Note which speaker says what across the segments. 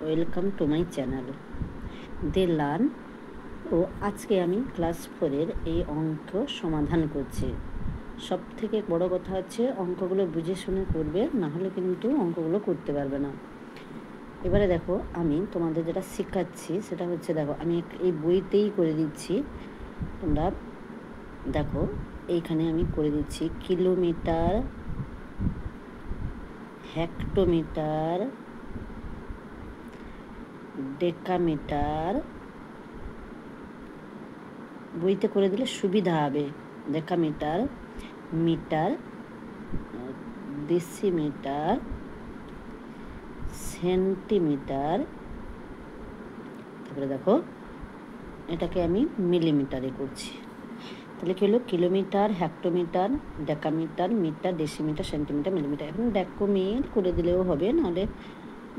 Speaker 1: Welcome to my channel they learn. ও আজকে আমি ক্লাস 4-এর এই অঙ্ক সমাধান করছি। সব থেকে বড় কথা হচ্ছে অঙ্কগুলো বুঝে শুনে করবে, না হলে কিন্তু অঙ্কগুলো করতে পারবে না। এবারে দেখো, আমি তোমাদের যেটা শেখাচ্ছি সেটা হচ্ছে, দেখো আমি এই বইতেই করে দিচ্ছি। তোমরা দেখো, এইখানে আমি করে দিচ্ছি কিলোমিটার, হেক্টোমিটার, ডেকামিটার। বইতে করে দিলে সুবিধা হবে। ডেকামিটার, মিটার, ডেসিমিটার, সেন্টিমিটার, তারপরে দেখো এটাকে আমি মিলিমিটারে করছি। তাহলে কি হলো? Kilometre, hectometre, decametre, metre, decimetre, centimetre, millimetre. এখন ডেকোমিল করে দিলেও হবে, নাহলে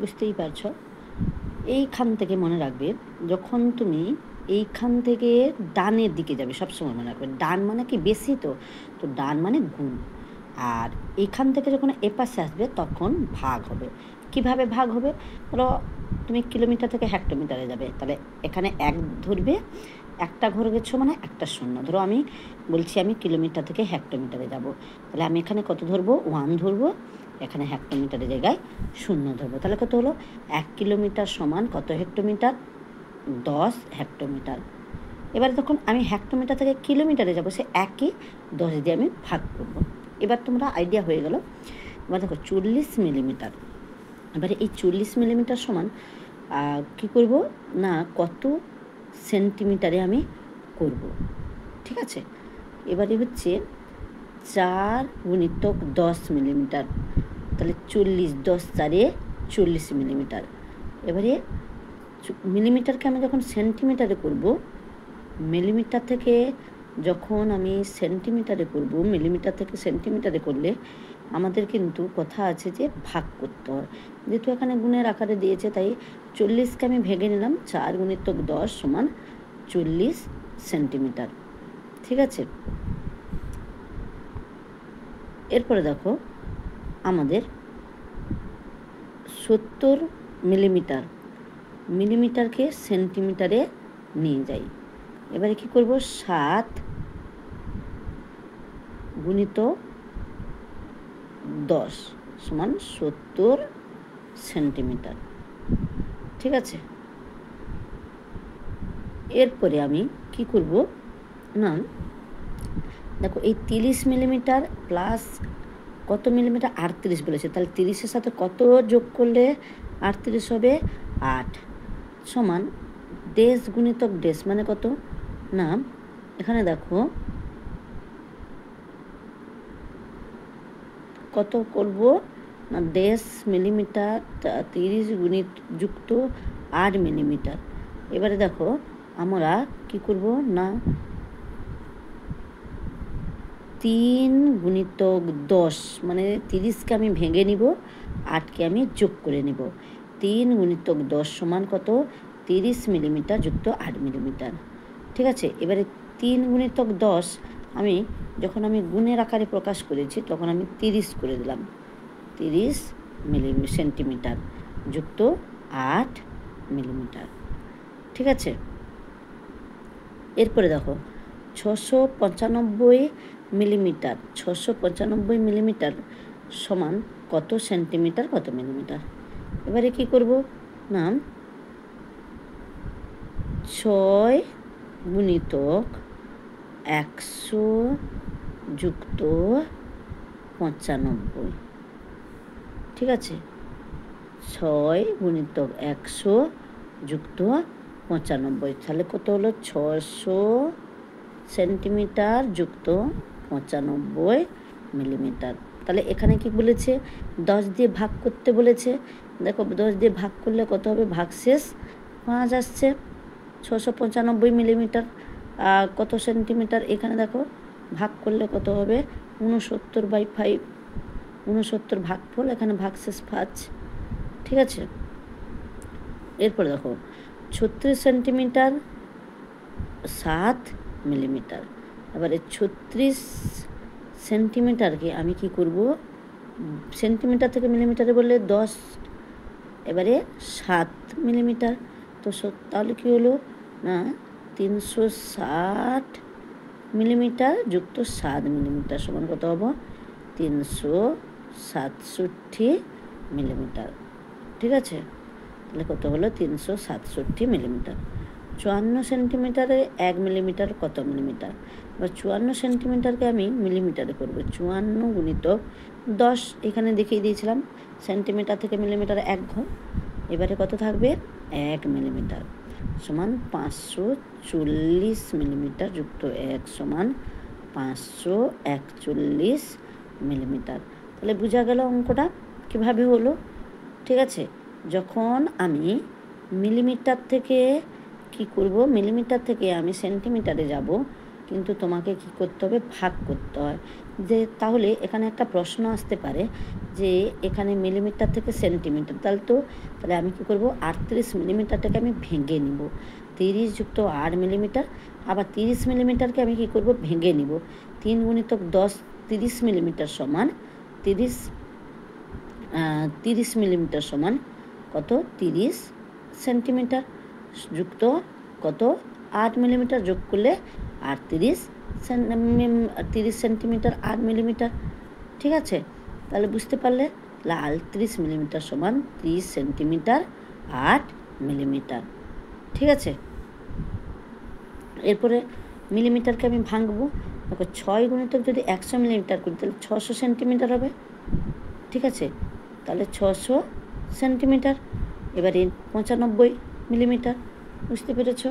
Speaker 1: বুঝতেই পারছ। এইখান থেকে মনে রাখবে, যখন তুমি এইখান থেকে ডানের দিকে যাবে, সবসময় মনে রাখবে ডান মানে কি বেশি, তো ডান মানে গুণ। আর এইখান থেকে যখন এপাশে আসবে তখন ভাগ হবে। কিভাবে ভাগ হবে? ধরো তুমি কিলোমিটার থেকে হেক্টোমিটারে যাবে, তাহলে এখানে এক ধরবে, একটা ঘর গেছো মানে একটা শূন্য। ধরো আমি বলছি আমি কিলোমিটার থেকে হেক্টোমিটারে যাব, তাহলে আমি এখানে কত ধরবো? 1 ধরবো, এখানে হেক্টোমিটারের জায়গায় 0 ধরবো। তাহলে কত হলো? 1 কিলোমিটার সমান কত হেক্টোমিটার? 10 হেক্টোমিটার। এবার যখন আমি হেক্টোমিটার থেকে কিলোমিটারে যাব, সে একই 10 দিয়ে আমি ভাগ করব। এবার তোমরা আইডিয়া হয়ে গেল। এবার দেখো 40 মিলিমিটার। এবারে এই 40 মিলিমিটার সমান কি করব না, কত সেন্টিমিটারে আমি করব। ঠিক আছে, এবারে হচ্ছে 4 গুণিতক 10 মিলিমিটার, তাহলে 40, 10 4 40 মিলিমিটার। এবারে মিলিমিটারকে আমি যখন সেন্টিমিটারে করব, মিলিমিটার থেকে যখন আমি সেন্টিমিটারে করব, মিলিমিটার থেকে সেন্টিমিটারে করলে আমাদের কিন্তু কথা আছে যে ভাগ করতে হয়। যেহেতু এখানে গুণের আকারে দিয়েছে, তাই 40কে আমি ভেঙে নিলাম। 4 গুণিতক 10 সমান 40 সেন্টিমিটার। ঠিক আছে, এরপরে দেখো আমাদের 70 মিলিমিটার, মিলিমিটারকে সেন্টিমিটারে নিয়ে যাই। এবারে কি করব? 7 গুণিত 10 সমান 70 সেন্টিমিটার। ঠিক আছে, এরপরে আমি কি করব না, দেখো এই 30 মিলিমিটার প্লাস কত মিলিমিটার? 38 বলেছে, তাহলে 30-এর সাথে কত যোগ করলে 38 হবে? 8 সমান ডেস গুণিতক ডেস মানে কত না, এখানে দেখো কত করব না, ডেস মিলিমিটার 30 গুণিত যুক্ত 8 মিলিমিটার। এবারে দেখো আমরা কি করব না, 3 গুণিতক 10 মানে 30কে আমি ভেঙে নিব, 8কে আমি যোগ করে নিব। 3 গুণিতক 10 সমান কত? 30 মিলিমিটার যুক্ত 8 মিলিমিটার। ঠিক আছে, এবারে 3 গুণিতক 10 আমি যখন আমি গুণের আকারে প্রকাশ করেছি তখন আমি 30 করে দিলাম। 30 সেন্টিমিটার যুক্ত 8 মিলিমিটার। ঠিক আছে, এরপরে দেখো 695 মিলিমিটার, 695 মিলিমিটার সমান কত সেন্টিমিটার কত মিলিমিটার। এবারে কি করব না, 6 গুণিতক 100 যুক্ত 95। ঠিক আছে, 6 গুণিতক 100 যুক্ত 95, তাহলে কত হলো? 600 সেন্টিমিটার যুক্ত 95 মিলিমিটার। তাহলে এখানে কি বলেছে? 10 দিয়ে ভাগ করতে বলেছে। দেখো 10 দিয়ে ভাগ করলে কত হবে? ভাগশেষ 5 আসছে। 695 মিলিমিটার কত সেন্টিমিটার? এখানে দেখো ভাগ করলে কত হবে? 69/5, 69 ভাগফল, এখানে ভাগশেষ 5। ঠিক আছে, এরপরে দেখো 36 সেন্টিমিটার 7 মিলিমিটার। এবারে 36 সেন্টিমিটারকে আমি কি করব? সেন্টিমিটার থেকে মিলিমিটারে বললে 10 এবারে 7 মিলিমিটার। তো তাহলে কী হলো না 360 মিলিমিটার যুক্ত 7 মিলিমিটার সমান কত হবো 367 মিলিমিটার। ঠিক আছে, তাহলে কত হলো 367 মিলিমিটার। 54 সেন্টিমিটারে 1 মিলিমিটার কত মিলিমিটার? এবার 54 সেন্টিমিটারকে আমি মিলিমিটারে করব। 54 গুণিতক 10 এখানে দেখিয়ে দিয়েছিলাম, সেন্টিমিটার থেকে মিলিমিটার 1 ঘর। এবারে কত থাকবে 1 মিলিমিটার সমান 540 মিলিমিটার যুক্ত 1 সমান 541 মিলিমিটার। তাহলে বোঝা গেল অঙ্কটা কীভাবে হলো। ঠিক আছে, যখন আমি মিলিমিটার থেকে কি করব, মিলিমিটার থেকে আমি সেন্টিমিটারে যাব, কিন্তু তোমাকে কি করতে হবে ভাগ করতে হয়। যে তাহলে এখানে একটা প্রশ্ন আসতে পারে যে এখানে মিলিমিটার থেকে সেন্টিমিটার, তাহলে আমি কি করব 38 মিলিমিটারটাকে আমি ভেঙে নিব। 30 যুক্ত 8 মিলিমিটার, আবার 30 মিলিমিটারকে আমি কি করব ভেঙে নিব। 3 গুণিতক 10 30 মিলিমিটার সমান 30 মিলিমিটার সমান কত 30 সেন্টিমিটার যুক্ত কত 8 মিলিমিটার যোগ করলে 30 সেন্টিমিটার 8 মিলিমিটার। ঠিক আছে, তাহলে বুঝতে পারলে 38 মিলিমিটার সমান 30 সেন্টিমিটার 8 মিলিমিটার। ঠিক আছে, এরপরে মিলিমিটারকে আমি ভাঙবো। দেখো 6 গুণিতক যদি 100 মিলিমিটার করি তাহলে 600 সেন্টিমিটার হবে। ঠিক আছে, তাহলে 600 সেন্টিমিটার। এবারে 95 মিলিমিটার। বুঝতে পেরেছ?